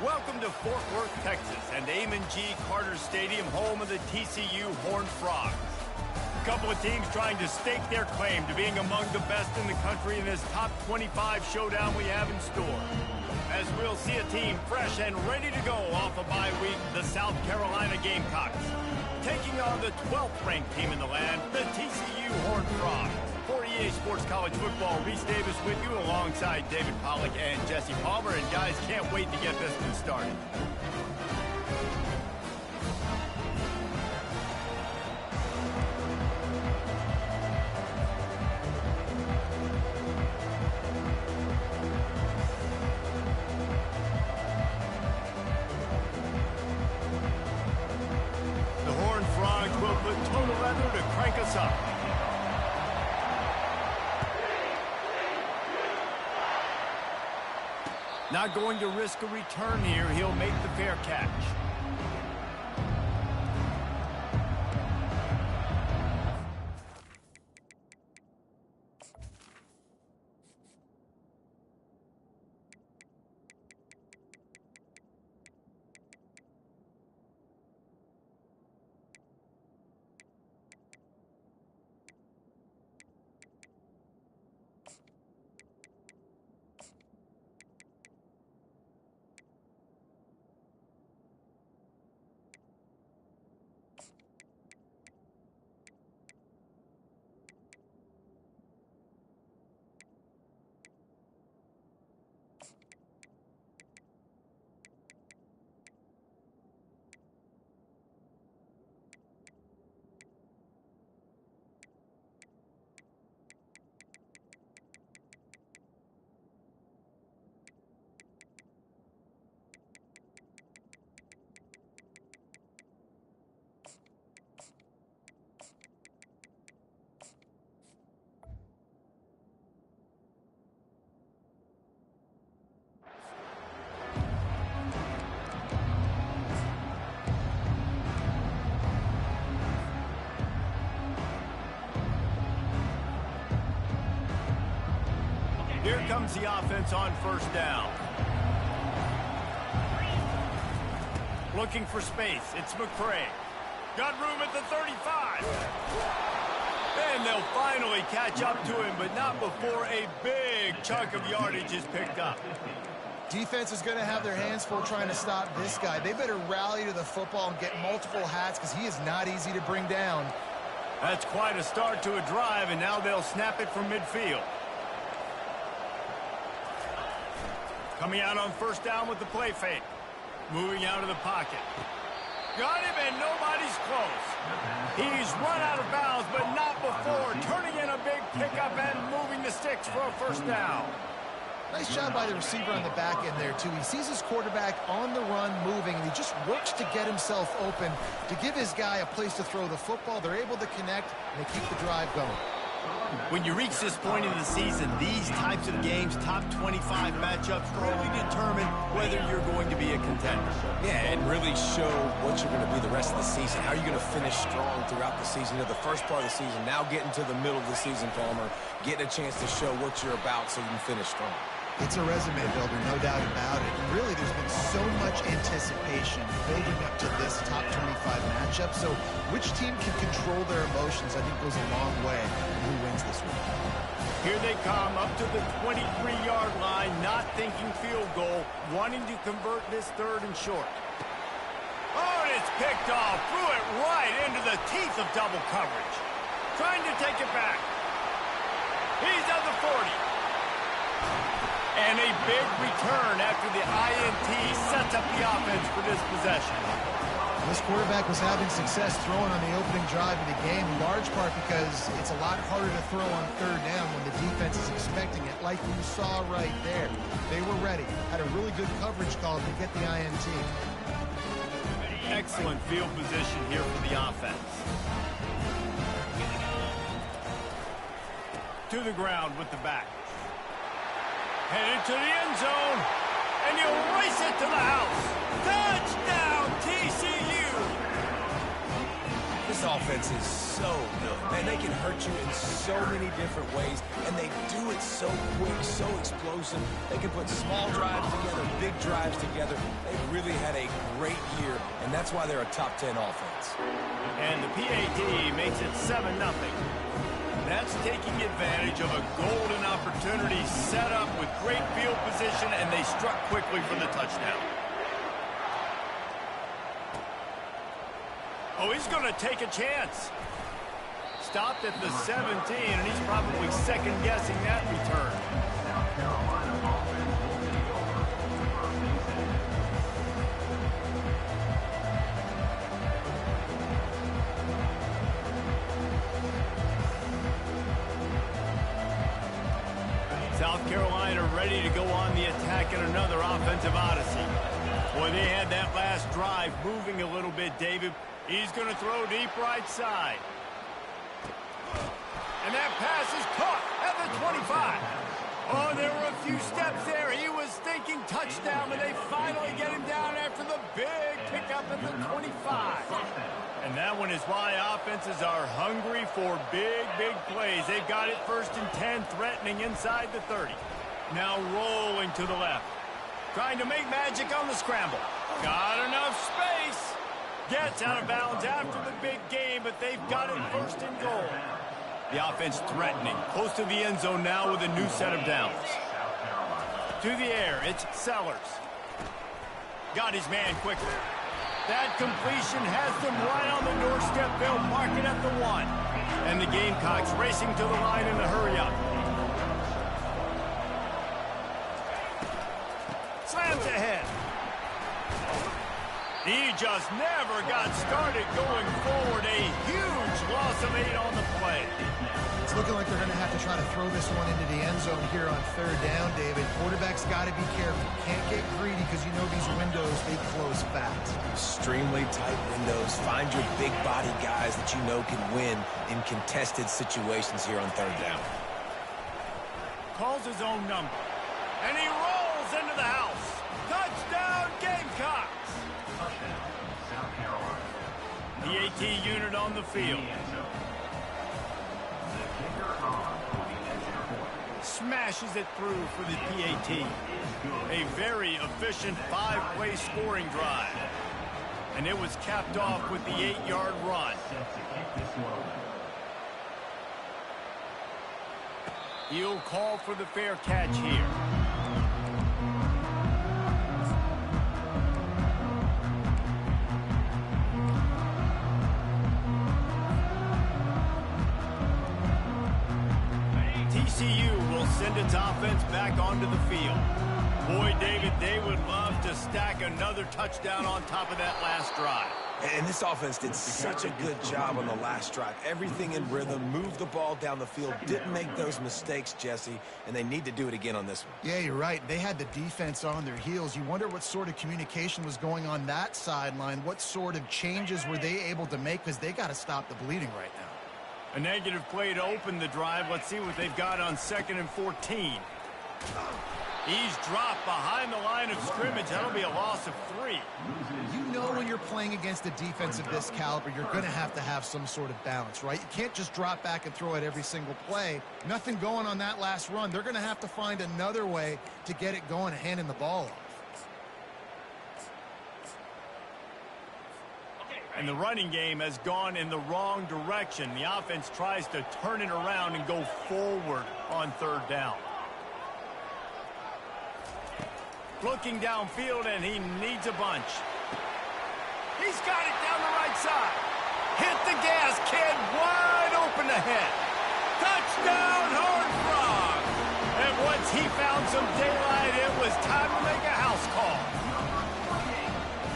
Welcome to Fort Worth, Texas, and Ncaa Carter Stadium, home of the TCU Horned Frogs. A couple of teams trying to stake their claim to being among the best in the country in this top 25 showdown we have in store. As we'll see a team fresh and ready to go off a bye week, the South Carolina Gamecocks, taking on the 12th ranked team in the land, the TCU Horned Frogs. For EA Sports College Football, Reese Davis with you alongside David Pollack and Jesse Palmer. And guys, can't wait to get this one started. The Horned Frogs will put total leather to crank us up. Not going to risk a return here. He'll make the fair catch. Here comes the offense on first down. Looking for space. It's McCray. Got room at the 35. And they'll finally catch up to him, but not before a big chunk of yardage is picked up. Defense is going to have their hands full trying to stop this guy. They better rally to the football and get multiple hats because he is not easy to bring down. That's quite a start to a drive, and now they'll snap it from midfield. Coming out on first down with the play fake. Moving out of the pocket. Got him, and nobody's close. He's run out of bounds, but not before turning in a big pickup and moving the sticks for a first down. Nice job by the receiver on the back end there, too. He sees his quarterback on the run moving, and he just works to get himself open to give his guy a place to throw the football. They're able to connect, and they keep the drive going. When you reach this point in the season, these types of games, top 25 matchups, really determine whether you're going to be a contender. Yeah, and really show what you're going to be the rest of the season. How are you going to finish strong throughout the season? The first part of the season, now getting to the middle of the season, Palmer, getting a chance to show what you're about so you can finish strong. It's a resume builder, no doubt about it. And really, there's been so much anticipation building up to this top 25 matchup. So which team can control their emotions, I think, goes a long way in who wins this week. Here they come up to the 23-yard line, not thinking field goal, wanting to convert this third and short. Oh, and it's picked off. Threw it right into the teeth of double coverage. Trying to take it back. He's at the 40. And a big return after the INT sets up the offense for this possession. This quarterback was having success throwing on the opening drive of the game, in large part because it's a lot harder to throw on third down when the defense is expecting it, like you saw right there. They were ready, had a really good coverage call to get the INT. Excellent field position here for the offense. To the ground with the back. Headed to the end zone, and you'll race it to the house. Touchdown, TCU! This offense is so good. Man, they can hurt you in so many different ways, and they do it so quick, so explosive. They can put small drives together, big drives together. They've really had a great year, and that's why they're a top 10 offense. And the PAT makes it 7-0. That's taking advantage of a golden opportunity set up with great field position, and they struck quickly for the touchdown. Oh, he's going to take a chance. Stopped at the 17, and he's probably second-guessing that return. South Carolina ready to go on the attack in another offensive odyssey. Boy, they had that last drive moving a little bit, David. He's going to throw deep right side. And that pass is caught at the 25. Oh, there were a few steps there. He was thinking touchdown, but they finally get him down after the big pickup at the 25. And that one is why offenses are hungry for big, big plays. They've got it 1st and 10, threatening inside the 30. Now rolling to the left. Trying to make magic on the scramble. Got enough space. Gets out of bounds after the big game, but they've got it 1st and goal. The offense threatening. Close to the end zone now with a new set of downs. To the air, it's Sellers. Got his man quickly. That completion has them right on the doorstep. They'll mark it at the 1. And the Gamecocks racing to the line in the hurry-up. Slams ahead. He just never got started going forward. A huge loss of 8 on the play. It's looking like they're going to have to try to throw this one into the end zone here on 3rd down, David. Quarterback's got to be careful. Can't get greedy because you know these windows, they close fast. Extremely tight windows. Find your big body guys that you know can win in contested situations here on 3rd down. Calls his own number. And he rolls into the house. Touchdown, Gamecocks! The AT unit on the field. Smashes it through for the PAT. A very efficient 5-play scoring drive. And it was capped off with the 8-yard run. He'll call for the fair catch here. TCU will send its offense back onto the field. Boy, David, they would love to stack another touchdown on top of that last drive. And this offense did such a good job on the last drive. Everything in rhythm, moved the ball down the field, didn't make those mistakes, Jesse, and they need to do it again on this one. Yeah, you're right. They had the defense on their heels. You wonder what sort of communication was going on that sideline. What sort of changes were they able to make? Because they got to stop the bleeding right now. A negative play to open the drive. Let's see what they've got on 2nd and 14. He's dropped behind the line of scrimmage. That'll be a loss of 3. You know when you're playing against a defense of this caliber, you're going to have some sort of balance, right? You can't just drop back and throw it every single play. Nothing going on that last run. They're going to have to find another way to get it going and handing the ball off. And the running game has gone in the wrong direction. The offense tries to turn it around and go forward on 3rd down. Looking downfield, and he needs a bunch. He's got it down the right side. Hit the gas, kid. Wide open ahead. Touchdown, Horned Frogs. And once he found some daylight, it was time to make a house call.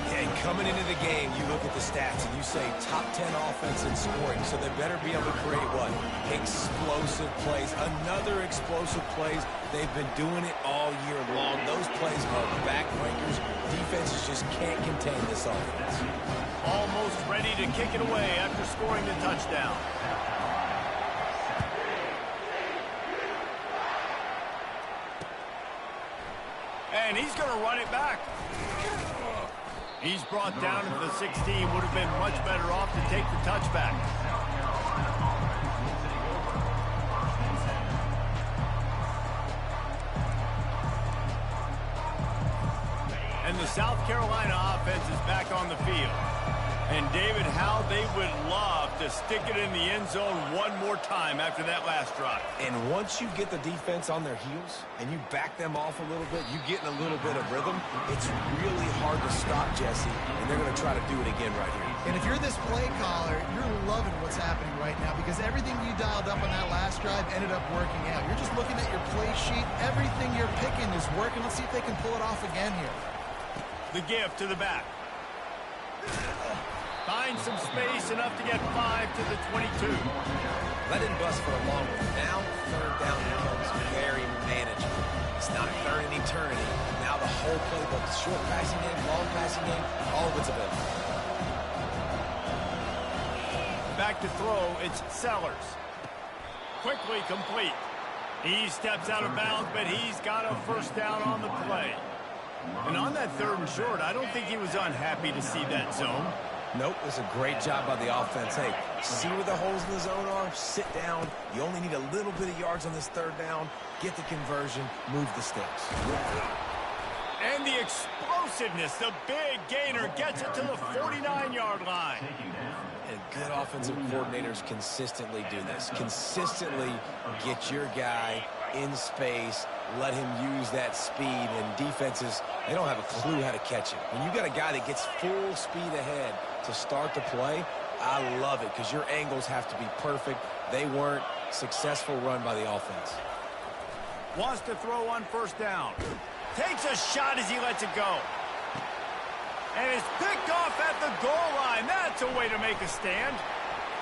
And coming into the game, you look at the stats and you say top 10 offense in scoring, so they better be able to create what? Explosive plays. Another explosive plays. They've been doing it all year long. Those plays are backbreakers. Defenses just can't contain this offense. Almost ready to kick it away after scoring the touchdown. And he's going to run it back. He's brought down at the 16. Would have been much better off to take the touchback. And the South Carolina offense is back on the field. And David, how they would love to stick it in the end zone one more time after that last drive. And once you get the defense on their heels and you back them off a little bit, you get in a little bit of rhythm, it's really hard to stop, Jesse, and they're going to try to do it again right here. And if you're this play caller, you're loving what's happening right now because everything you dialed up on that last drive ended up working out. You're just looking at your play sheet. Everything you're picking is working. Let's see if they can pull it off again here. The give to the back. Finds some space, enough to get 5 to the 22. Let him bust for a long one. Now, third down becomes very manageable. It's not third and eternity. Now the whole playbook, short passing game, long passing game, all of it's available. Back to throw, it's Sellers. Quickly complete. He steps out of bounds, but he's got a first down on the play. And on that third and short, I don't think he was unhappy to see that zone. Nope, it's a great job by the offense. Hey, see where the holes in the zone are? Sit down. You only need a little bit of yards on this third down. Get the conversion. Move the sticks. And the explosiveness, the big gainer gets it to the 49-yard line. And good offensive coordinators consistently do this. Consistently get your guy in space, let him use that speed, and defenses, they don't have a clue how to catch it. When you got a guy that gets full speed ahead to start the play, I love it because your angles have to be perfect. They weren't. Successful run by the offense. Wants to throw on first down. Takes a shot as he lets it go. And it's picked off at the goal line. That's a way to make a stand.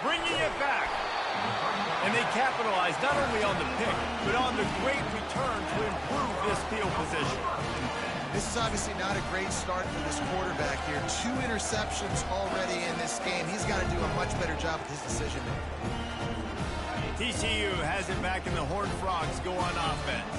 Bringing it back. And they capitalize not only on the pick, but on the great return to improve this field position. This is obviously not a great start for this quarterback here. 2 interceptions already in this game. He's got to do a much better job with his decision making. TCU has it back, and the Horned Frogs go on offense.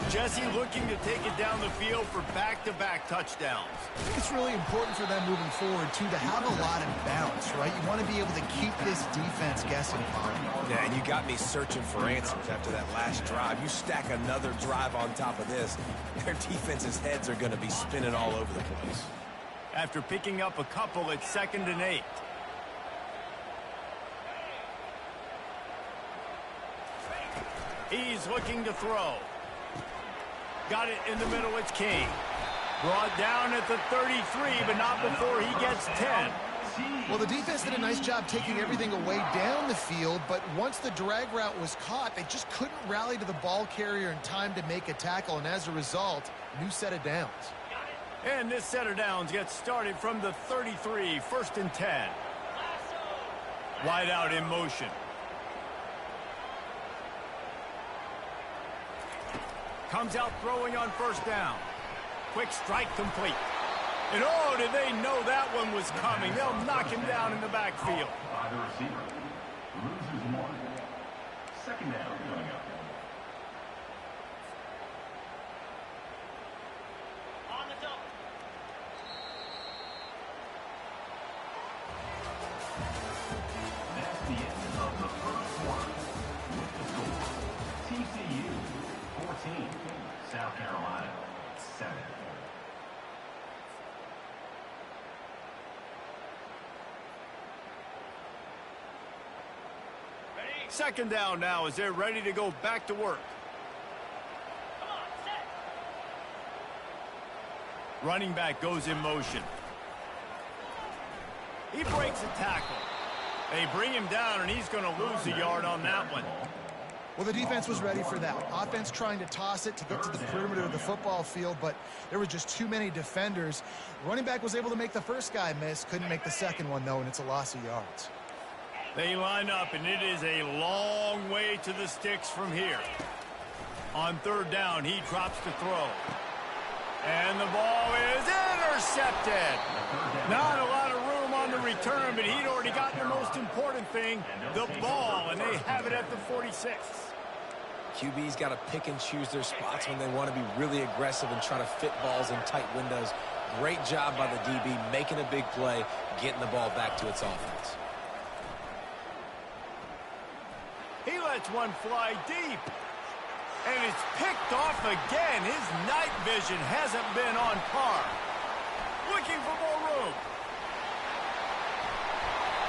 Jesse looking to take it down the field for back-to-back touchdowns. I think it's really important for them moving forward, too, to have a lot of bounce, right? You want to be able to keep this defense guessing. Yeah, and you got me searching for answers after that last drive. You stack another drive on top of this, their defense's heads are going to be spinning all over the place. After picking up a couple, it's 2nd and 8. He's looking to throw. Got it in the middle, it's King. Brought down at the 33, but not before he gets 10. Well, the defense did a nice job taking everything away down the field, but once the drag route was caught, they just couldn't rally to the ball carrier in time to make a tackle, and as a result, new set of downs. And this set of downs gets started from the 33, 1st and 10. Wide out in motion. Comes out throwing on first down. Quick strike complete. And oh, did they know that one was coming. They'll knock him down in the backfield. By the receiver. Loses 1. 2nd down coming up. On the double. That's the end of the first quarter. With the score, TCU 14, South Carolina 7. Second down now as they're ready to go back to work. Come on, set. Running back goes in motion. He breaks a tackle. They bring him down, and he's going to lose a yard on that one. Well, the defense was ready for that. Offense trying to toss it to get to the perimeter of the football field, but there were just too many defenders. Running back was able to make the first guy miss, couldn't make the second one, though, and it's a loss of yards. They line up, and it is a long way to the sticks from here. On third down, he drops to throw. And the ball is intercepted. Not a lot of room on the return, but he'd already gotten the most important thing, the ball, and they have it at the 46. QB's got to pick and choose their spots when they want to be really aggressive and try to fit balls in tight windows. Great job by the DB, making a big play, getting the ball back to its offense. He lets one fly deep. And it's picked off again. His night vision hasn't been on par. Looking for more room.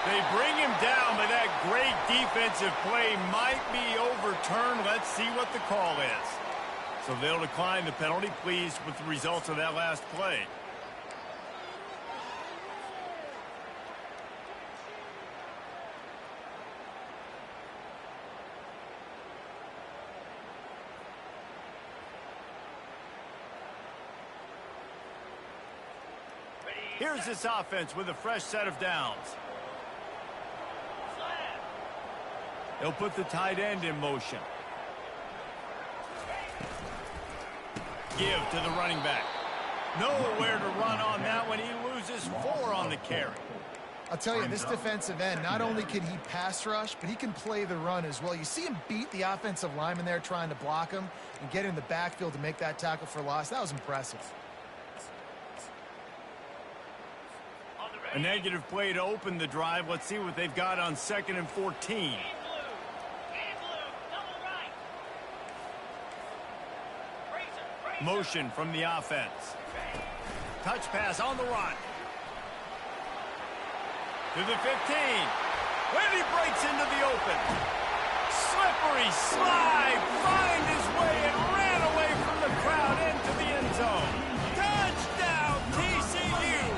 They bring him down, but that great defensive play might be overturned. Let's see what the call is. So they'll decline the penalty, pleased with the results of that last play. Here's this offense with a fresh set of downs. They'll put the tight end in motion. Give to the running back. Nowhere to run on that one. He loses 4 on the carry. I'll tell you, this defensive end, not only can he pass rush, but he can play the run as well. You see him beat the offensive lineman there trying to block him and get in the backfield to make that tackle for loss. That was impressive. A negative play to open the drive. Let's see what they've got on 2nd and 14. Motion from the offense. Touch pass on the run. To the 15. When he breaks into the open. Slippery slide. Find his way and ran away from the crowd into the end zone. Touchdown, TCU.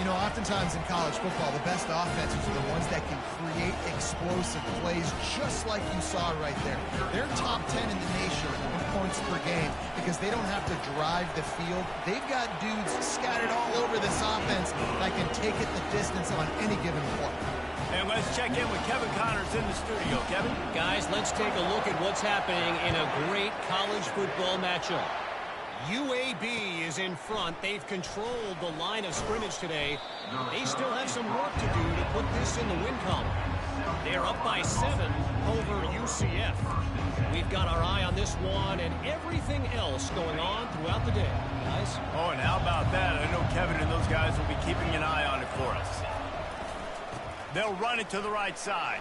You know, oftentimes in college football, the best offenses are the ones that can create explosive plays just like you saw right there. They're top 10 in the nation in points per game because they don't have to drive the field. They've got dudes scattered all over this offense that can take it the distance on any given play. And let's check in with Kevin Connors in the studio. Kevin? Guys, let's take a look at what's happening in a great college football matchup. UAB is in front. They've controlled the line of scrimmage today. They still have some work to do to put this in the win column. They're up by 7 over UCF. We've got our eye on this one and everything else going on throughout the day, guys. Oh, and how about that? I know Kevin and those guys will be keeping an eye on it for us. They'll run it to the right side.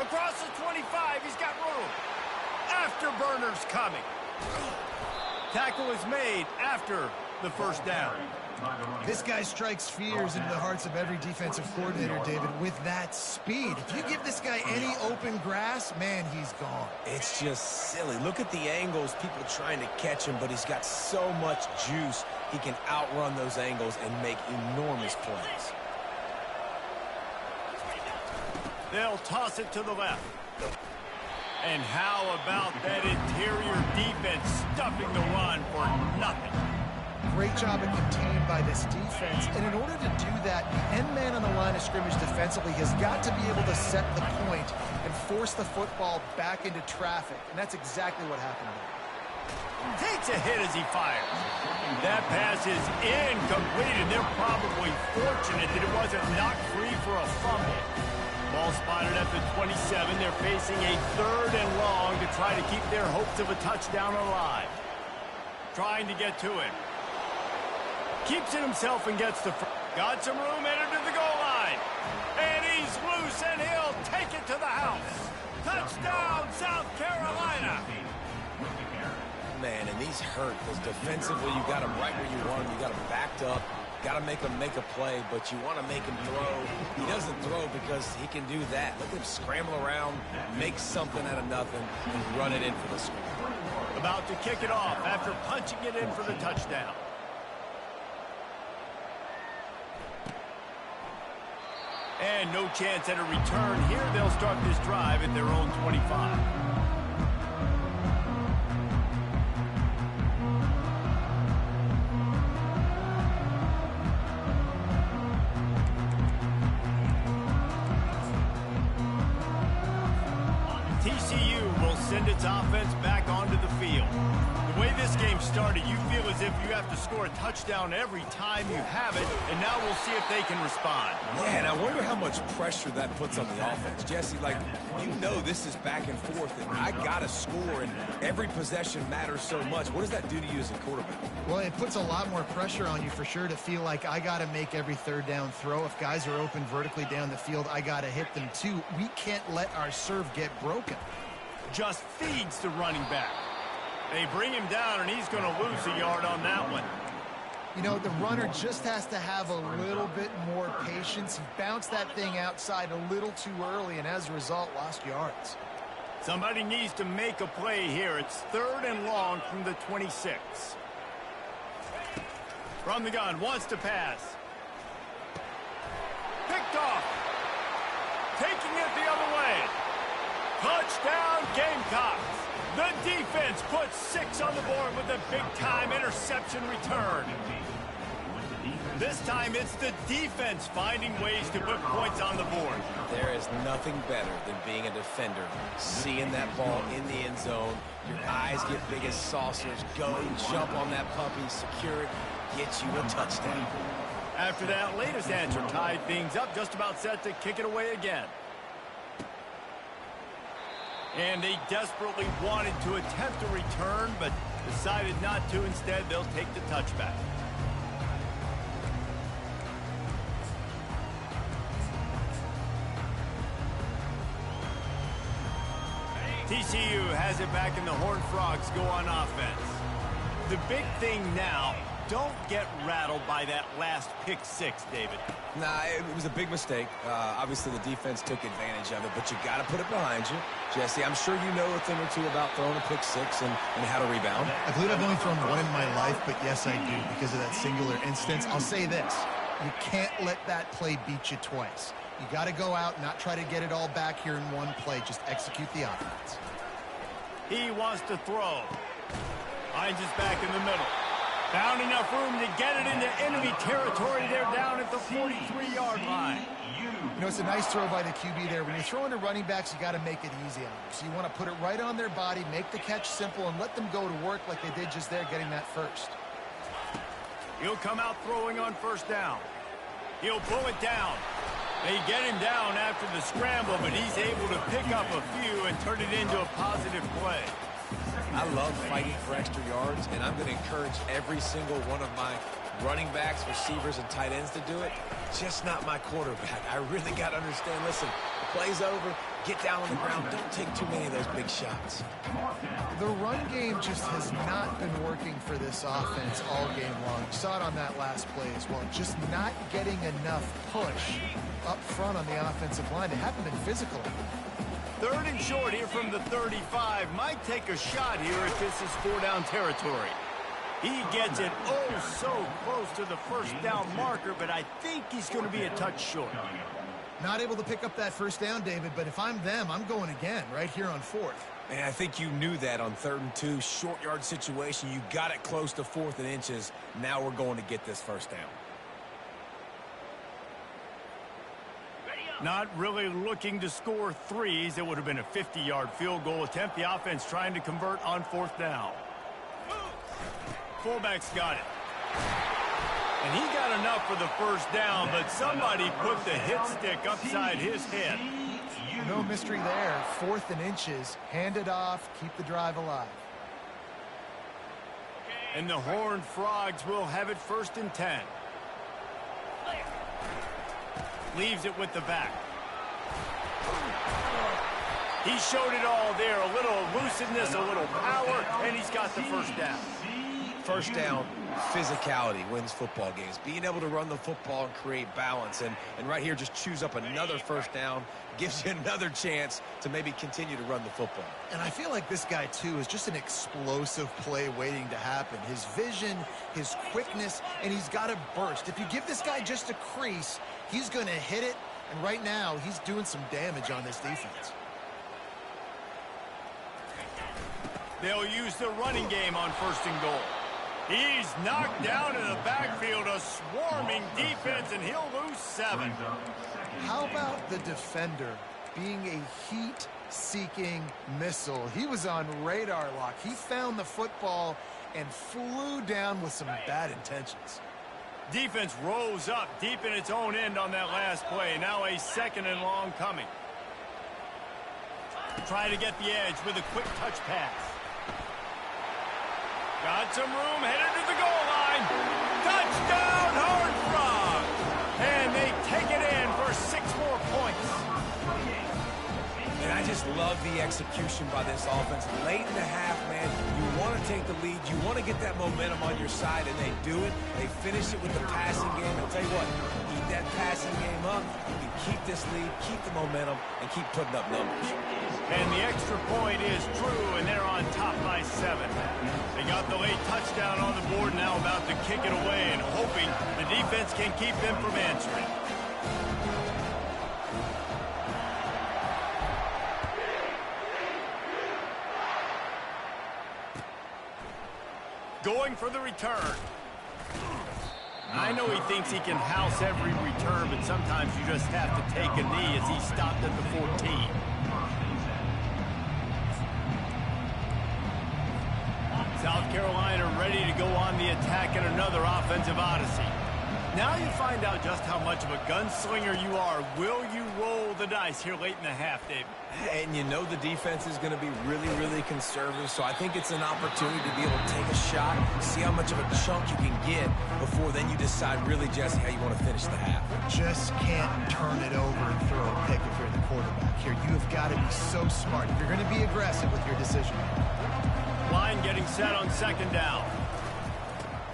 Across the 25, he's got room. Afterburner's coming. Tackle is made after the first down. This guy strikes fears into the hearts of every defensive coordinator, David, with that speed. If you give this guy any open grass, man, he's gone. It's just silly. Look at the angles, people trying to catch him, but he's got so much juice. He can outrun those angles and make enormous plays. They'll toss it to the left. And how about that interior defense stuffing the run for nothing? Great job at contained by this defense. And in order to do that, the end man on the line of scrimmage defensively has got to be able to set the point and force the football back into traffic. And that's exactly what happened there. Takes a hit as he fires. That pass is incomplete, and they're probably fortunate that it wasn't knocked free for a fumble. Ball spotted at the 27. They're facing a 3rd and long to try to keep their hopes of a touchdown alive. Trying to get to it. Keeps it himself and gets the front. Got some room, entered to the goal line. And he's loose, and he'll take it to the house. Touchdown, South Carolina. Man, and these hurt because defensively you got him right where you want him. You got him backed up. Got to make him make a play, but you want to make him throw. He doesn't throw because he can do that. Look at him scramble around, make something out of nothing, and run it in for the score. About to kick it off after punching it in for the touchdown. And no chance at a return here. They'll start this drive at their own 25. TCU will send its offense back on onto the field. The way this game started, you feel as if you have to score a touchdown every time you have it, and now we'll see if they can respond. Yeah, and I wonder how much pressure that puts on the offense. Jesse, like, you know this is back and forth, and I got to score, and every possession matters so much. What does that do to you as a quarterback? Well, it puts a lot more pressure on you for sure to feel like I got to make every third down throw. If guys are open vertically down the field, I got to hit them too. We can't let our serve get broken. Just feeds the running back. They bring him down, and he's going to lose a yard on that one. You know, the runner just has to have a little bit more patience. He bounced that thing outside a little too early, and as a result, lost yards. Somebody needs to make a play here. It's 3rd and long from the 26. From the gun, wants to pass. Picked off. Taking it the other way. Touchdown, Gamecocks. The defense puts 6 on the board with a big-time interception return. This time, it's the defense finding ways to put points on the board. There is nothing better than being a defender, seeing that ball in the end zone. Your eyes get big as saucers. Go, jump on that puppy, secure it, get you a touchdown. After that latest answer tied things up, just about set to kick it away again. And they desperately wanted to attempt a return, but decided not to. Instead, they'll take the touchback. TCU has it back, and the Horned Frogs go on offense. The big thing now, don't get rattled by that last pick 6, David. Nah, it was a big mistake. Obviously, the defense took advantage of it, but you got to put it behind you. Jesse, I'm sure you know a thing or two about throwing a pick 6 and how to rebound. I believe I've only thrown one in my life, but yes, I do, because of that singular instance. I'll say this. You can't let that play beat you twice. You got to go out and not try to get it all back here in one play. Just execute the offense. He wants to throw. Hines is back in the middle. Found enough room to get it into enemy territory. They're down at the 43-yard line. You know, it's a nice throw by the QB there. When you're throwing to running backs, you got to make it easy on them. So you want to put it right on their body, make the catch simple, and let them go to work like they did just there, getting that first. He'll come out throwing on 1st down. He'll pull it down. They get him down after the scramble, but he's able to pick up a few and turn it into a positive play. I love fighting for extra yards, and I'm going to encourage every single one of my running backs, receivers, and tight ends to do it. Just not my quarterback. I really got to understand, listen, the play's over, get down on the ground, don't take too many of those big shots. The run game just has not been working for this offense all game long. You saw it on that last play as well. Just not getting enough push up front on the offensive line. They haven't been physical. 3rd and short here from the 35. Might take a shot here if this is 4-down territory. He gets it so close to the 1st down marker, but I think he's going to be a touch short. Not able to pick up that 1st down, David, but if I'm them, I'm going again right here on 4th. And I think you knew that on 3rd and 2, short yard situation. You got it close to 4th and inches. Now we're going to get this 1st down. Not really looking to score 3s. It would have been a 50-yard field goal attempt. The offense trying to convert on 4th down. Fullback's got it. And he got enough for the 1st down, but somebody put the hit stick upside his head. No mystery there. 4th and inches. Hand it off. Keep the drive alive. And the Horned Frogs will have it 1st and 10. Leaves it with the back. He showed it all there. A little elusiveness, a little power, and he's got the 1st down. 1st down, physicality wins football games. Being able to run the football and create balance. And right here, just choose up another 1st down. Gives you another chance to maybe continue to run the football. And I feel like this guy, too, is just an explosive play waiting to happen. His vision, his quickness, and he's got to burst. If you give this guy just a crease, he's going to hit it. And right now, he's doing some damage on this defense. They'll use the running game on 1st and goal. He's knocked down in the backfield, a swarming defense, and he'll lose 7. How about the defender being a heat-seeking missile. He was on radar lock. He found the football and flew down with some bad intentions. Defense rose up deep in its own end on that last play. Now a 2nd and long coming. Trying to get the edge with a quick touch pass. Got some room, headed to the goal line. Touchdown, Horned Frogs! And they take it in for 6 more points. And I just love the execution by this offense. Late in the half, man, you want to take the lead. You want to get that momentum on your side, and they do it. They finish it with the passing game. I'll tell you what, keep that passing game up. You can keep this lead, keep the momentum, and keep putting up numbers. And the extra point is true, and they're on top by 7. They got the late touchdown on the board, now about to kick it away and hoping the defense can keep them from answering. Going for the return. I know he thinks he can house every return, but sometimes you just have to take a knee as he stopped at the 14. South Carolina ready to go on the attack in another offensive odyssey. Now you find out just how much of a gunslinger you are. Will you roll the dice here late in the half, David? And you know the defense is going to be really, really conservative, so I think it's an opportunity to be able to take a shot, see how much of a chunk you can get before then you decide really, Jesse, how you want to finish the half. Just can't turn it over and throw a pick if you're the quarterback here. You have got to be so smart. You're going to be aggressive with your decision. Line getting set on 2nd down.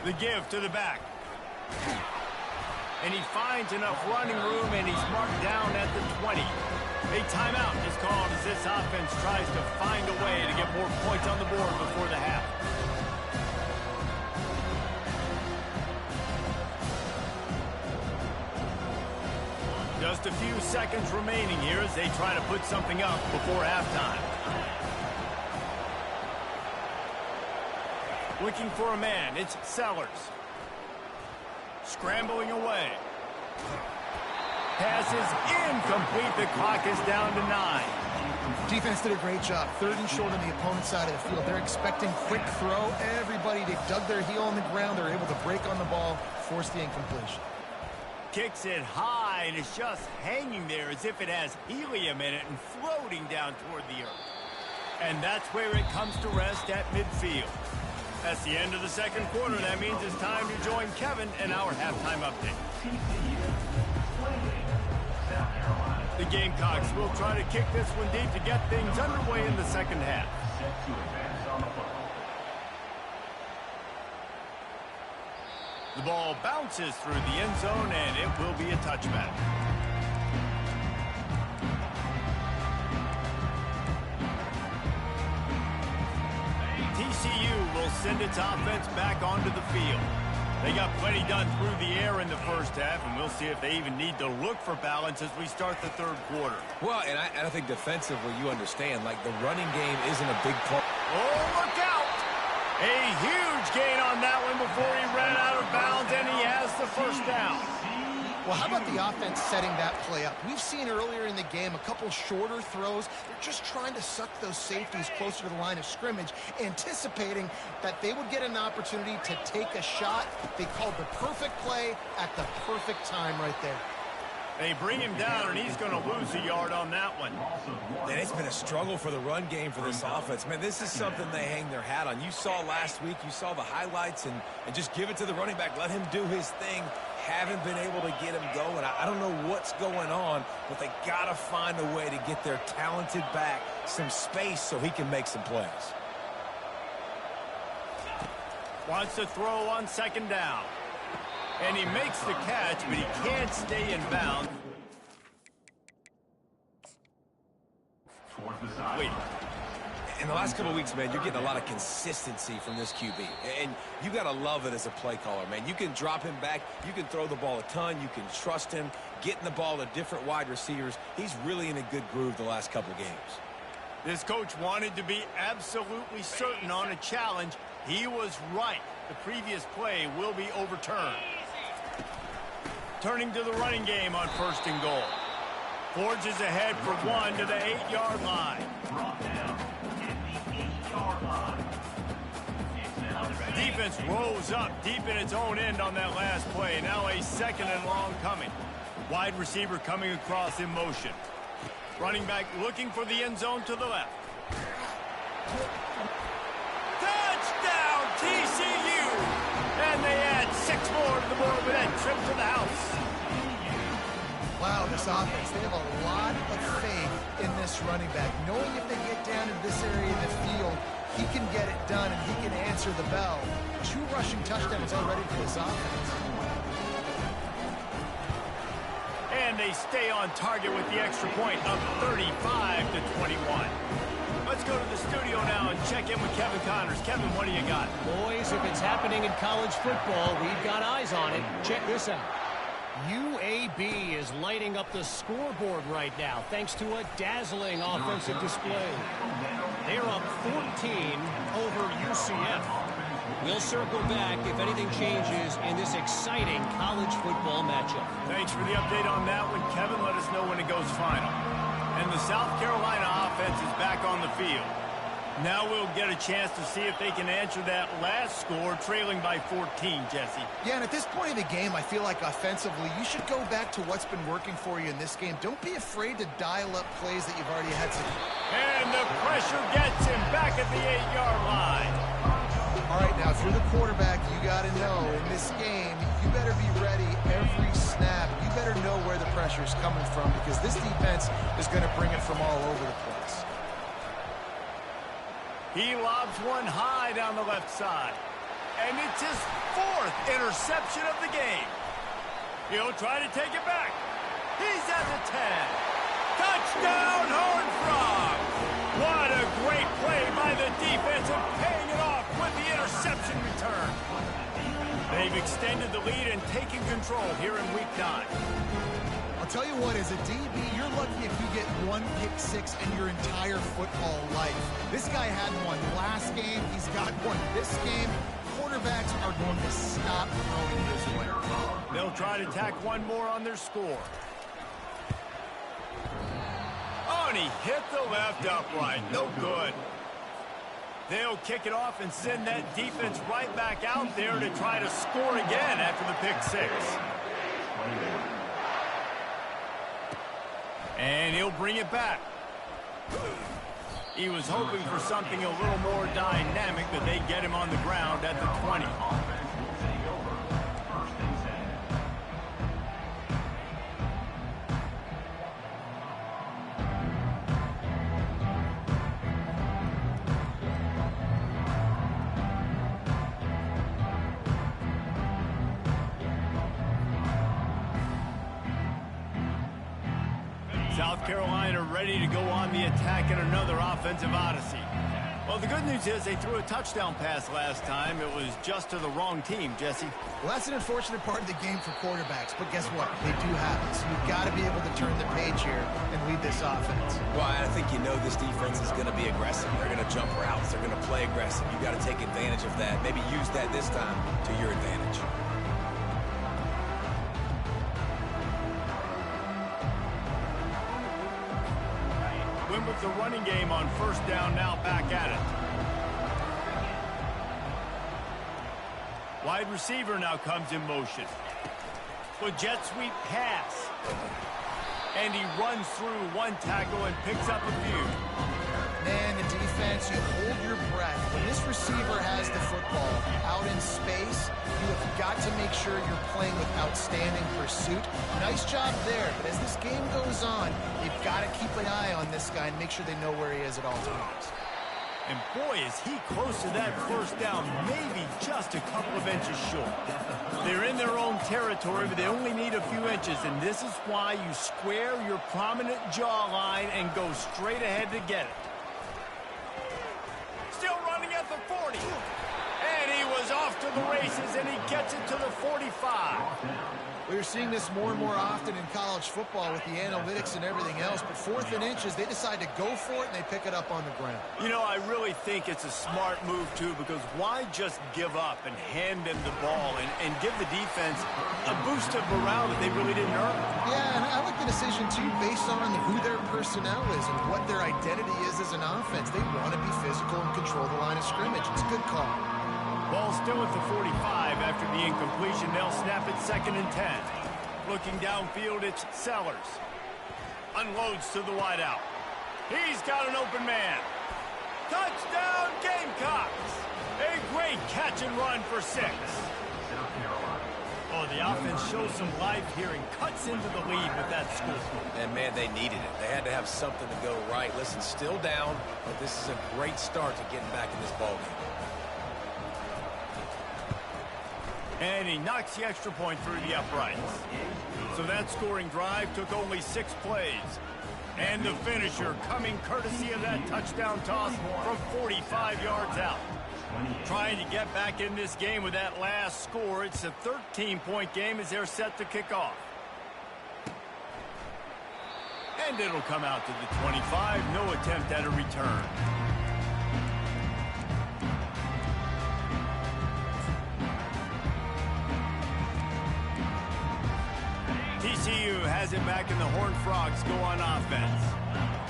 The give to the back. And he finds enough running room, and he's marked down at the 20. A timeout is called as this offense tries to find a way to get more points on the board before the half. Just a few seconds remaining here as they try to put something up before halftime. Looking for a man, it's Sellers. Scrambling away. Pass is incomplete. The clock is down to 9. Defense did a great job. 3rd and short on the opponent's side of the field. They're expecting quick throw. Everybody, they dug their heel on the ground. They're able to break on the ball, force the incompletion. Kicks it high, and it's just hanging there as if it has helium in it and floating down toward the earth. And that's where it comes to rest at midfield. That's the end of the 2nd quarter. That means it's time to join Kevin in our halftime update. The Gamecocks will try to kick this one deep to get things underway in the 2nd half. The ball bounces through the end zone, and it will be a touchback. TCU will send its offense back onto the field. They got plenty done through the air in the 1st half, and we'll see if they even need to look for balance as we start the 3rd quarter. Well, and I think defensively, you understand, like the running game isn't a big part. Oh, look out! A huge gain on that one before he ran out of bounds, and he has the 1st down. Well, how about the offense setting that play up? We've seen earlier in the game a couple shorter throws. They're just trying to suck those safeties closer to the line of scrimmage, anticipating that they would get an opportunity to take a shot. They called the perfect play at the perfect time right there. They bring him down, and he's going to lose a yard on that one. And it's been a struggle for the run game for this offense. Man, this is something they hang their hat on. You saw last week, you saw the highlights, and just give it to the running back. Let him do his thing. Haven't been able to get him going. I don't know what's going on, but they got to find a way to get their talented back some space so he can make some plays. Wants to throw on 2nd down. And he makes the catch, but he can't stay in bounds. Wait. In the last couple of weeks, man, you're getting a lot of consistency from this QB. And you got to love it as a play caller, man. You can drop him back. You can throw the ball a ton. You can trust him. Getting the ball to different wide receivers. He's really in a good groove the last couple of games. This coach wanted to be absolutely certain on a challenge. He was right. The previous play will be overturned. Turning to the running game on 1st and goal. Forges ahead for one to the 8-yard line. Brought down at the 8-yard line. It's now Defense rolls up deep in its own end on that last play. Now a 2nd and long coming. Wide receiver coming across in motion. Running back looking for the end zone to the left. Touchdown, TCU! And they add 6 more to the board with that trip to the house. Wow, this offense, they have a lot of faith in this running back. Knowing if they get down in this area of the field, he can get it done and he can answer the bell. 2 rushing touchdowns already for this offense. And they stay on target with the extra point of 35-21. Let's go to the studio now and check in with Kevin Connors. Kevin, what do you got? Boys, if it's happening in college football, we've got eyes on it. Check this out. UAB is lighting up the scoreboard right now thanks to a dazzling offensive display. They're up 14 over UCF. We'll circle back if anything changes in this exciting college football matchup. Thanks for the update on that one, Kevin. Let us know when it goes final. And the South Carolina offense is back on the field. Now we'll get a chance to see if they can answer that last score, trailing by 14, Jesse. Yeah, and at this point in the game, I feel like offensively, you should go back to what's been working for you in this game. Don't be afraid to dial up plays that you've already had. And the pressure gets him back at the 8-yard line. All right, now, if you're the quarterback, you got to know in this game, you better be ready every snap. You better know where the pressure is coming from because this defense is going to bring it from all over the place. He lobs one high down the left side. And it's his 4th interception of the game. He'll try to take it back. He's at the 10. Touchdown, Horned Frogs! What a great play by the defense and paying it off with the interception return. They've extended the lead and taken control here in Week 9. I'll tell you what, as a DB, you're lucky if you get 1 pick 6 in your entire football life. This guy had one last game. He's got one this game. Quarterbacks are going to stop throwing this way. They'll try to tack one more on their score. Oh, and he hit the left upright. No good. They'll kick it off and send that defense right back out there to try to score again after the pick 6. And he'll bring it back. He was hoping for something a little more dynamic, but they get him on the ground at the 20. South Carolina ready to go on the attack in another offensive odyssey. Well, the good news is they threw a touchdown pass last time. It was just to the wrong team, Jesse. Well, that's an unfortunate part of the game for quarterbacks, but guess what? They do have it. So you've got to be able to turn the page here and lead this offense. Well, I think you know this defense is going to be aggressive. They're going to jump routes. They're going to play aggressive. You've got to take advantage of that. Maybe use that this time to your advantage. Win with the running game on 1st down, now back at it. Wide receiver now comes in motion. With jet sweep pass. And he runs through one tackle and picks up a few. Man, the defense, you hold your breath. When this receiver has the football out in space, you have got to make sure you're playing with outstanding pursuit. Nice job there, but as this game goes on, you've got to keep an eye on this guy and make sure they know where he is at all times. And boy, is he close to that 1st down, maybe just a couple of inches short. They're in their own territory, but they only need a few inches, and this is why you square your prominent jawline and go straight ahead to get it. Still running at the 40. And he was off to the races, and he gets it to the 45. Well, you're seeing this more and more often in college football with the analytics and everything else, but 4th and inches, they decide to go for it, and they pick it up on the ground. You know, I really think it's a smart move, too, because why just give up and hand them the ball and give the defense a boost of morale that they really didn't earn? Yeah, and I like the decision, too, based on who their personnel is and what their identity is as an offense. They want to be physical and control the line of scrimmage. It's a good call. Ball still at the 45 after the incompletion. They'll snap it 2nd and 10. Looking downfield, it's Sellers. Unloads to the wideout. He's got an open man. Touchdown, Gamecocks! A great catch and run for 6. Oh, the offense shows some life here and cuts into the lead with that score. And, man, they needed it. They had to have something to go right. Listen, still down, but this is a great start to getting back in this ballgame. And he knocks the extra point through the uprights. So that scoring drive took only 6 plays. And the finisher coming courtesy of that touchdown toss from 45 yards out. Trying to get back in this game with that last score. It's a 13-point game as they're set to kick off. And it'll come out to the 25. No attempt at a return. TCU has it back, and the Horned Frogs go on offense.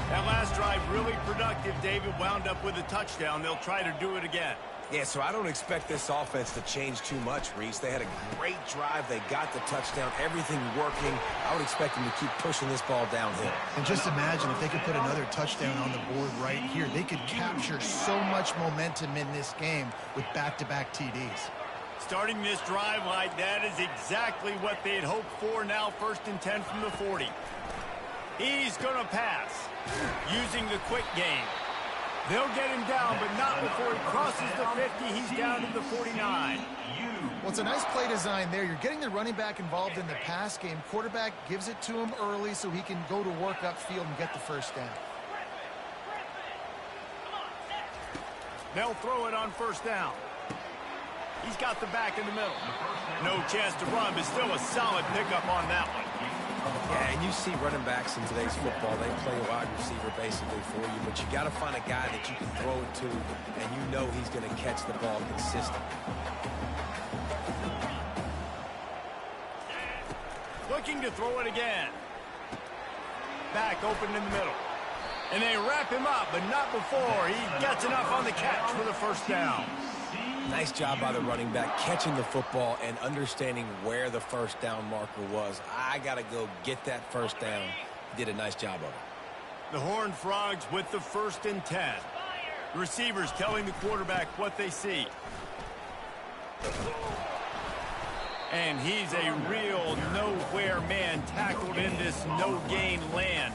That last drive really productive. David wound up with a touchdown. They'll try to do it again. Yeah, so I don't expect this offense to change too much, Reese. They had a great drive. They got the touchdown. Everything working. I would expect them to keep pushing this ball downhill. And just imagine if they could put another touchdown on the board right here. They could capture so much momentum in this game with back-to-back TDs. Starting this drive like that is exactly what they had hoped for. Now 1st and 10 from the 40. He's going to pass using the quick game. They'll get him down, but not before he crosses the 50. He's down to the 49. Well, it's a nice play design there. You're getting the running back involved in the pass game. Quarterback gives it to him early so he can go to work upfield and get the first down. They'll throw it on 1st down. He's got the back in the middle. No chance to run, but still a solid pickup on that one. Yeah, and you see running backs in today's football, they play a wide receiver basically for you, but you got to find a guy that you can throw it to, and you know he's going to catch the ball consistently. Looking to throw it again. Back open in the middle. And they wrap him up, but not before he gets enough on the catch for the 1st down. Nice job by the running back, catching the football and understanding where the 1st down marker was. I got to go get that 1st down. He did a nice job of it. The Horned Frogs with the 1st and 10. Receivers telling the quarterback what they see. And he's a real nowhere man tackled in this no-gain land.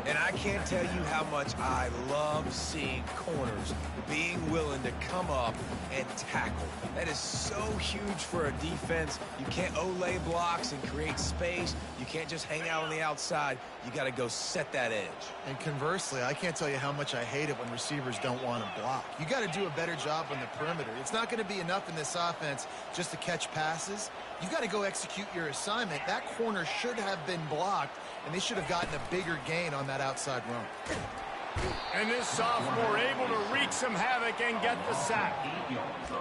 And I can't tell you how much I love seeing corners being willing to come up and tackle. That is so huge for a defense. You can't olay blocks and create space. You can't just hang out on the outside. You got to go set that edge. And conversely, I can't tell you how much I hate it when receivers don't want to block. You got to do a better job on the perimeter. It's not going to be enough in this offense just to catch passes. You got to go execute your assignment. That corner should have been blocked, and they should have gotten a bigger gain on that outside run. And this sophomore able to wreak some havoc and get the sack.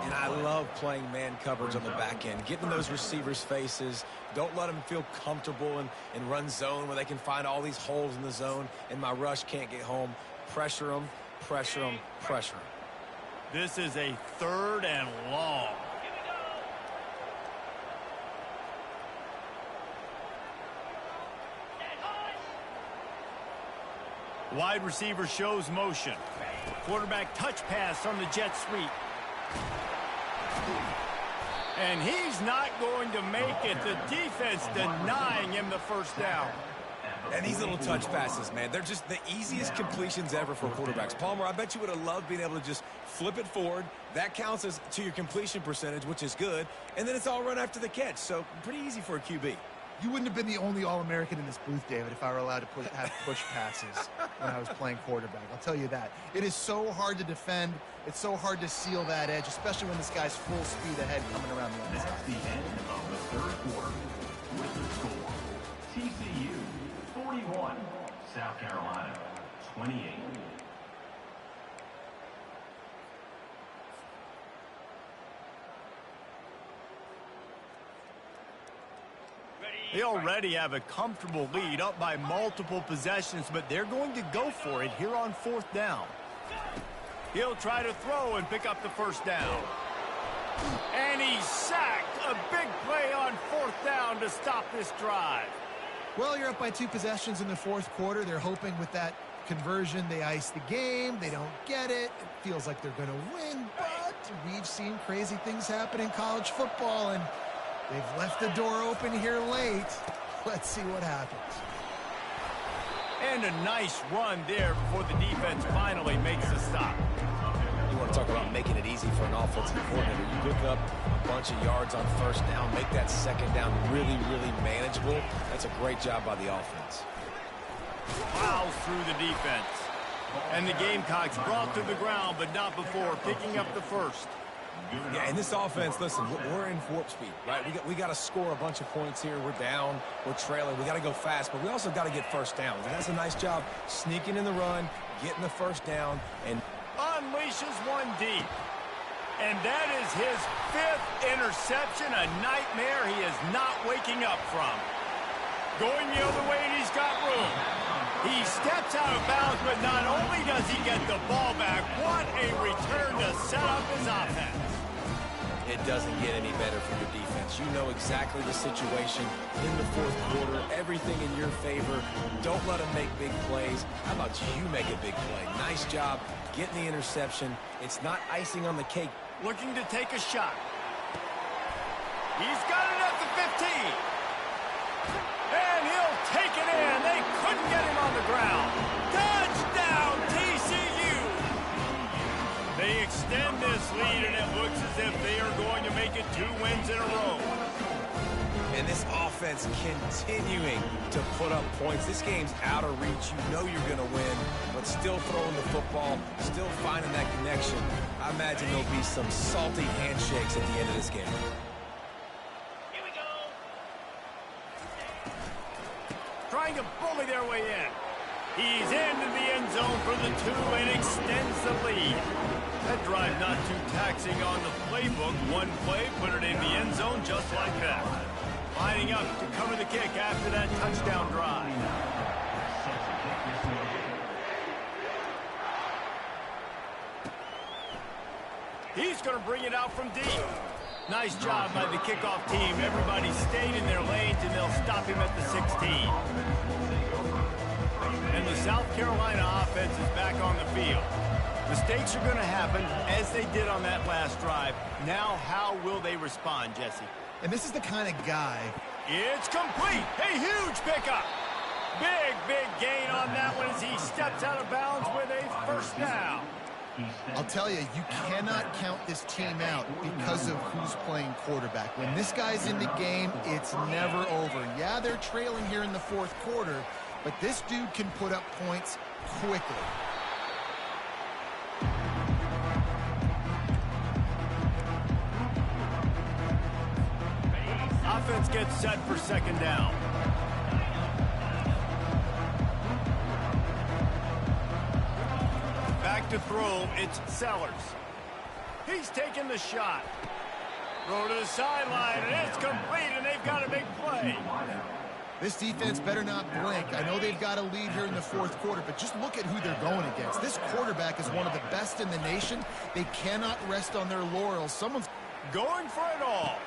And I love playing man coverage on the back end, getting those receivers' faces. Don't let them feel comfortable and run zone where they can find all these holes in the zone and my rush can't get home. Pressure them, pressure them, pressure them. This is a 3rd and long. Wide receiver shows motion. Quarterback touch pass on the jet sweep. And he's not going to make it. The defense denying him the 1st down. And these little touch passes, man, they're just the easiest completions ever for quarterbacks. Palmer, I bet you would have loved being able to just flip it forward. That counts as to your completion percentage, which is good. And then it's all run after the catch. So pretty easy for a QB. You wouldn't have been the only All-American in this booth, David, if I were allowed to have push passes when I was playing quarterback. I'll tell you that. It is so hard to defend. It's so hard to seal that edge, especially when this guy's full speed ahead coming around the outside. That's the end of the 3rd quarter. South Carolina, 28. They already have a comfortable lead, up by multiple possessions, but they're going to go for it here on 4th down. He'll try to throw and pick up the first down. And he's sacked. A big play on 4th down to stop this drive. Well, you're up by 2 possessions in the 4th quarter. They're hoping with that conversion they ice the game. They don't get it. It feels like they're going to win, but we've seen crazy things happen in college football, and they've left the door open here late. Let's see what happens. And a nice run there before the defense finally makes a stop. You want to talk about making it easy for an offensive coordinator. You pick up a bunch of yards on 1st down, make that 2nd down really, really manageable. That's a great job by the offense. Plows through the defense. And the Gamecocks brought to the ground, but not before picking up the first. Yeah, in this offense, listen, we're in warp speed, right? We got to score a bunch of points here. We're down, we're trailing. We got to go fast, but we also got to get first downs. And that's a nice job sneaking in the run, getting the first down, and unleashes one deep. And that is his 5th interception, a nightmare he is not waking up from. Going the other way, and he's got room. He steps out of bounds, but not only does he get the ball back, what a return to set up his offense. it doesn't get any better for your defense. You know exactly the situation in the 4th quarter, everything in your favor. Don't let them make big plays. How about you make a big play? Nice job getting the interception. It's not icing on the cake. Looking to take a shot. He's got it at the 15. And he'll take it in. They couldn't get him on the ground. Touchdown, TCU. They extend this lead, and it looks as if they are going to make it 2 wins in a row. And this offense continuing to put up points. This game's out of reach. You know you're going to win, but still throwing the football, still finding that connection. I imagine there'll be some salty handshakes at the end of this game. Here we go. Trying to bully their way in. He's into the end zone for the 2 and extends the lead. That drive not too taxing on the playbook. One play, put it in the end zone just like that. Lining up to cover the kick after that touchdown drive. He's going to bring it out from deep. Nice job by the kickoff team. Everybody stayed in their lanes, and they'll stop him at the 16. And the South Carolina offense is back on the field. Mistakes are going to happen, as they did on that last drive. Now, how will they respond, Jesse? And this is the kind of guy. It's complete. A huge pickup. Big gain on that one as he steps out of bounds with a first down. I'll tell you, you cannot count this team out because of who's playing quarterback. When this guy's in the game, it's never over. Yeah, they're trailing here in the 4th quarter, but this dude can put up points quickly. Offense gets set for 2nd down. Back to throw, it's Sellers. He's taking the shot. Throw to the sideline, and it's complete, and they've got a big play. This defense better not blink. I know they've got a lead here in the 4th quarter, but just look at who they're going against. This quarterback is one of the best in the nation. They cannot rest on their laurels. Someone's going for it all.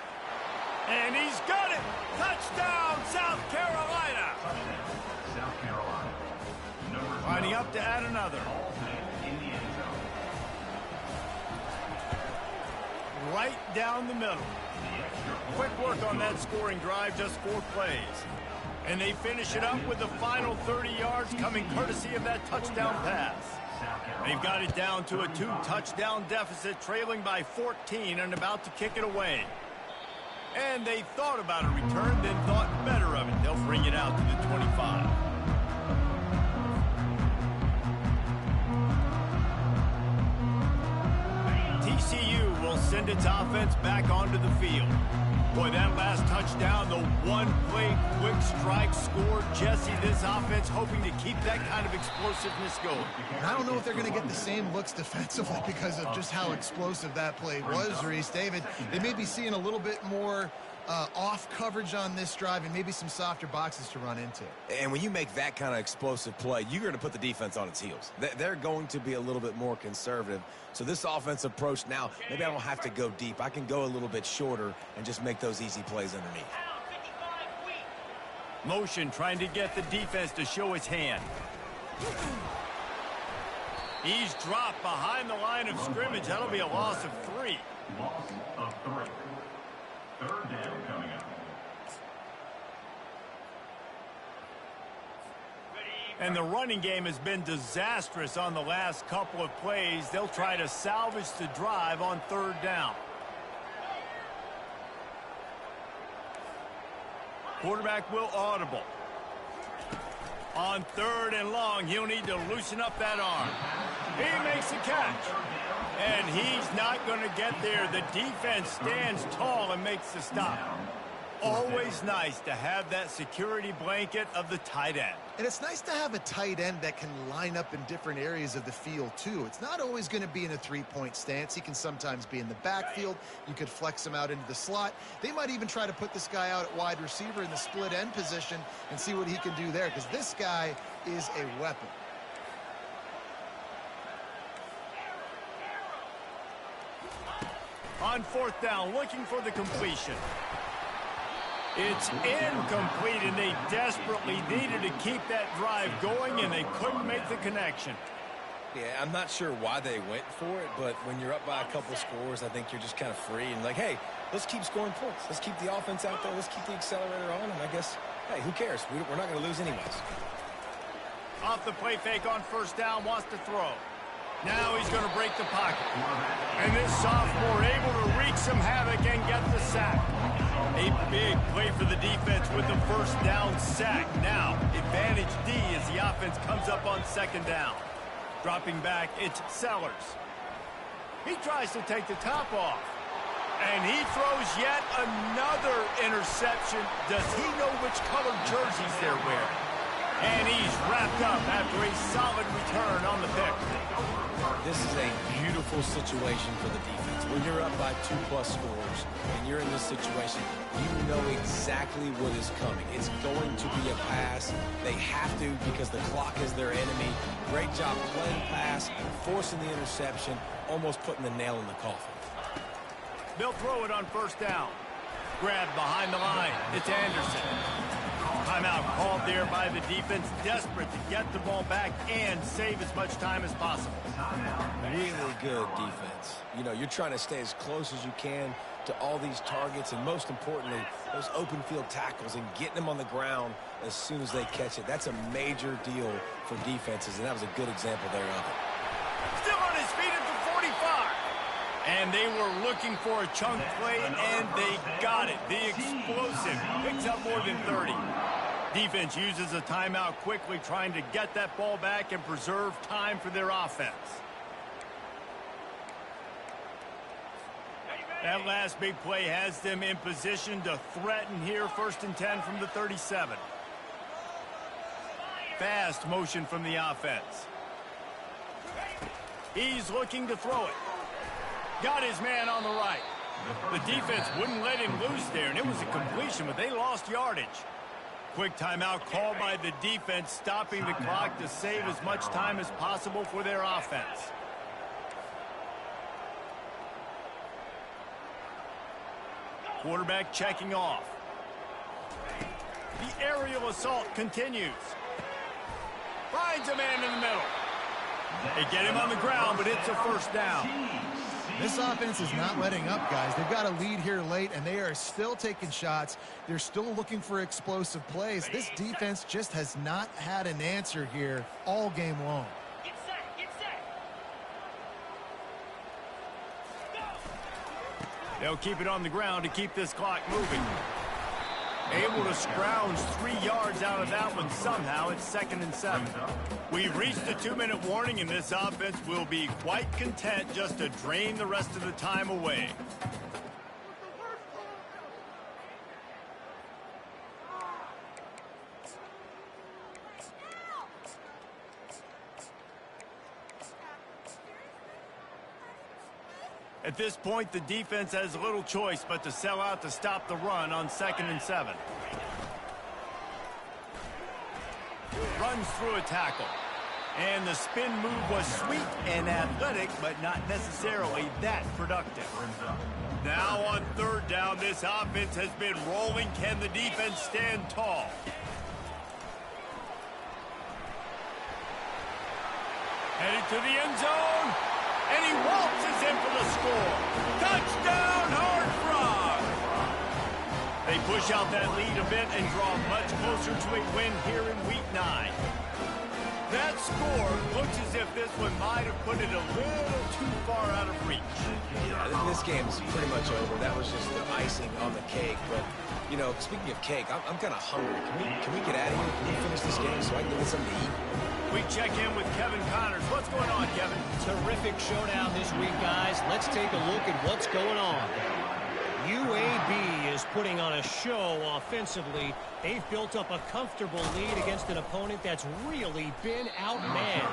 And he's got it. Touchdown, South Carolina. South Carolina. Lining up to add another. Right down the middle. Quick work on that scoring drive, just 4 plays. And they finish it up with the final 30 yards coming courtesy of that touchdown pass. They've got it down to a 2-touchdown deficit, trailing by 14 and about to kick it away. And they thought about a return, then thought better of it. They'll bring it out to the 25. TCU will will send its offense back onto the field. Boy, that last touchdown, the one-play quick strike scored. Jesse, this offense hoping to keep that kind of explosiveness going. And I don't know if they're going to get the same looks defensively because of just how explosive that play was, Reese. David, they may be seeing a little bit more off coverage on this drive and maybe some softer boxes to run into. And when you make that kind of explosive play, you're going to put the defense on its heels. They're going to be a little bit more conservative. So this offense approach now, maybe I don't have to go deep. I can go a little bit shorter and just make those easy plays underneath. Motion trying to get the defense to show his hand. He's dropped behind the line of scrimmage. That'll be a loss of 3. Loss of 3. Third down coming up. And the running game has been disastrous on the last couple of plays. They'll try to salvage the drive on third down. Quarterback will audible. On third and long, he'll need to loosen up that arm. He makes the catch. And he's not going to get there. The defense stands tall and makes the stop. Always nice to have that security blanket of the tight end. And it's nice to have a tight end that can line up in different areas of the field, too. It's not always going to be in a three-point stance. He can sometimes be in the backfield. You could flex him out into the slot. They might even try to put this guy out at wide receiver in the split end position and see what he can do there, because this guy is a weapon. On fourth down, looking for the completion. It's incomplete, and they desperately needed to keep that drive going, and they couldn't make the connection. Yeah, I'm not sure why they went for it, but when you're up by a couple scores, I think you're just kind of free and like, hey, let's keep scoring points. Let's keep the offense out there. Let's keep the accelerator on, and I guess, hey, who cares? We're not going to lose anyways. Off the play fake on first down, wants to throw. Now he's going to break the pocket. And this sophomore able to wreak some havoc and get the sack. A big play for the defense with the first down sack. Now, advantage D as the offense comes up on second down. Dropping back, it's Sellers. He tries to take the top off. And he throws yet another interception. Does he know which colored jerseys they're wearing? And he's wrapped up after a solid return on the pick. This is a beautiful situation for the defense. When you're up by 2+ scores and you're in this situation, you know exactly what is coming. It's going to be a pass. They have to because the clock is their enemy. Great job playing pass, forcing the interception, almost putting the nail in the coffin. They'll throw it on first down. Grabbed behind the line. It's Anderson. Timeout called there by the defense, desperate to get the ball back and save as much time as possible. Really good defense. You know, you're trying to stay as close as you can to all these targets, and most importantly, those open field tackles and getting them on the ground as soon as they catch it. That's a major deal for defenses, and that was a good example there of it. Still on his feet at the 45. And they were looking for a chunk play, and they got it. The explosive picks up more than 30. Defense uses a timeout quickly, trying to get that ball back and preserve time for their offense. That last big play has them in position to threaten here. 1st and 10 from the 37. Fast motion from the offense. He's looking to throw it. Got his man on the right. The defense wouldn't let him loose there, and it was a completion, but they lost yardage. Quick timeout called by the defense, stopping the clock to save as much time as possible for their offense. Quarterback checking off. The aerial assault continues. Finds a man in the middle. They get him on the ground, but it's a first down. This offense is not letting up, guys. They've got a lead here late, and they are still taking shots. They're still looking for explosive plays. This defense just has not had an answer here all game long. Get set, get set. They'll keep it on the ground to keep this clock moving. Able to scrounge 3 yards out of that one somehow. It's 2nd and 7. We've reached the 2-minute warning, and this offense will be quite content just to drain the rest of the time away. At this point, the defense has little choice but to sell out to stop the run on 2nd and 7. Runs through a tackle. And the spin move was sweet and athletic, but not necessarily that productive. Now on 3rd down, this offense has been rolling. Can the defense stand tall? Headed to the end zone. And he waltzes in for the score. Touchdown, Horned Frogs! They push out that lead a bit and draw much closer to a win here in Week 9. That score looks as if this one might have put it a little too far out of reach. Yeah, this game's pretty much over. That was just the icing on the cake. But, you know, speaking of cake, I'm kind of hungry. Can we get out of here? Can we finish this game so I can get something to eat? We check in with Kevin Connors. What's going on, Kevin? Terrific showdown this week, guys. Let's take a look at what's going on. UAB is putting on a show offensively. They've built up a comfortable lead against an opponent that's really been outmanned.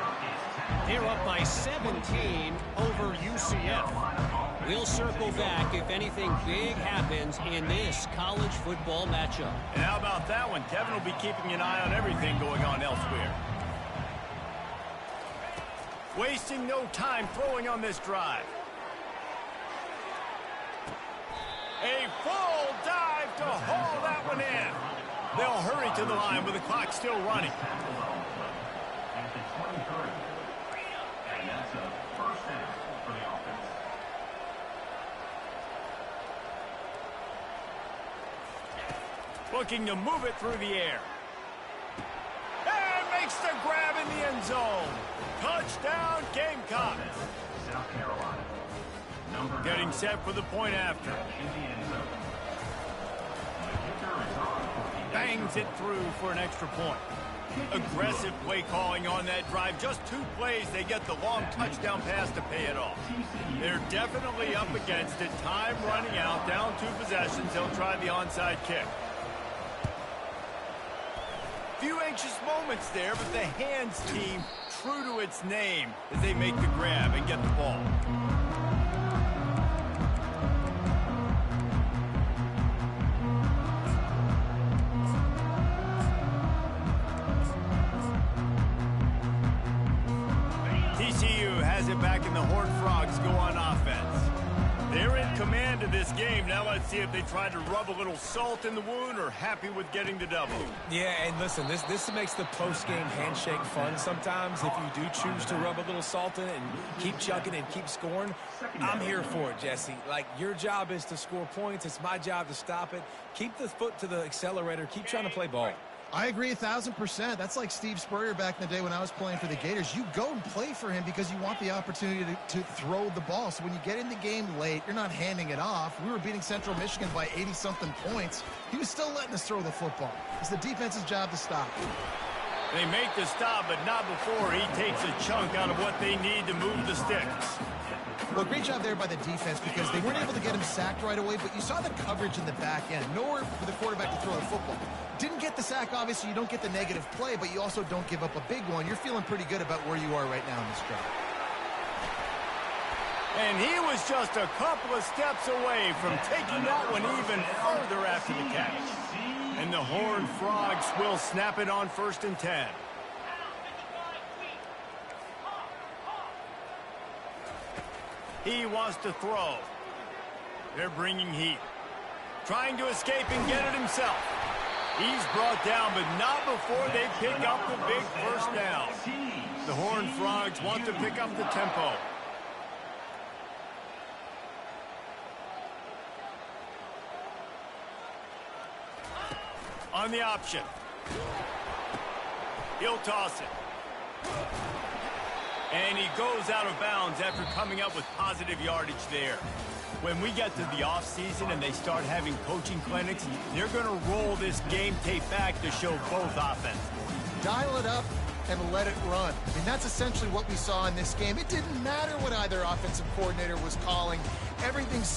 They're up by 17 over UCF. We'll circle back if anything big happens in this college football matchup. And how about that one? Kevin will be keeping an eye on everything going on elsewhere. Wasting no time throwing on this drive. A full dive to haul that one in. They'll hurry to the line with the clock still running. At the 23. And that's a 1st down for the offense. Looking to move it through the air. And makes the grab in the end zone. Touchdown, Gamecock. South Carolina. Number Getting set for the point after. in the end zone. The kicker is on for the Bangs it through for an extra point. Aggressive play calling on that drive. Just 2 plays, they get the long touchdown pass to pay it off. They're definitely up against it. Time running out, down 2 possessions. They'll try the onside kick. Few anxious moments there, but the hands team true to its name as they make the grab and get the ball. TCU has it back and the Horned Frogs go on offense. They're in command of this game. Now let's see if they try to rub a little salt in the wound or happy with getting the double. Yeah, and listen, this makes the post-game handshake fun sometimes. If you do choose to rub a little salt in it and keep chucking and keep scoring, I'm here for it, Jesse. Like, your job is to score points. It's my job to stop it. Keep the foot to the accelerator. Keep trying to play ball. I agree 1,000%. That's like Steve Spurrier back in the day when I was playing for the Gators. You go and play for him because you want the opportunity to throw the ball. So when you get in the game late, you're not handing it off. We were beating Central Michigan by 80-something points. He was still letting us throw the football. It's the defense's job to stop. They make the stop, but not before he takes a chunk out of what they need to move the sticks. Well, great job there by the defense because they weren't able to get him sacked right away, but you saw the coverage in the back end. Nowhere for the quarterback to throw the football. Didn't get the sack, obviously. You don't get the negative play, but you also don't give up a big one. You're feeling pretty good about where you are right now in this drive. And he was just a couple of steps away from taking that one even further after the catch. And the Horned Frogs will snap it on 1st and 10. He wants to throw. They're bringing heat. Trying to escape and get it himself. He's brought down, but not before they pick up the big 1st down. The Horned Frogs want to pick up the tempo. On the option. He'll toss it. And he goes out of bounds after coming up with positive yardage there. When we get to the offseason and they start having coaching clinics, they're going to roll this game tape back to show both offenses. Dial it up and let it run. I mean, that's essentially what we saw in this game. It didn't matter what either offensive coordinator was calling. Everything seemed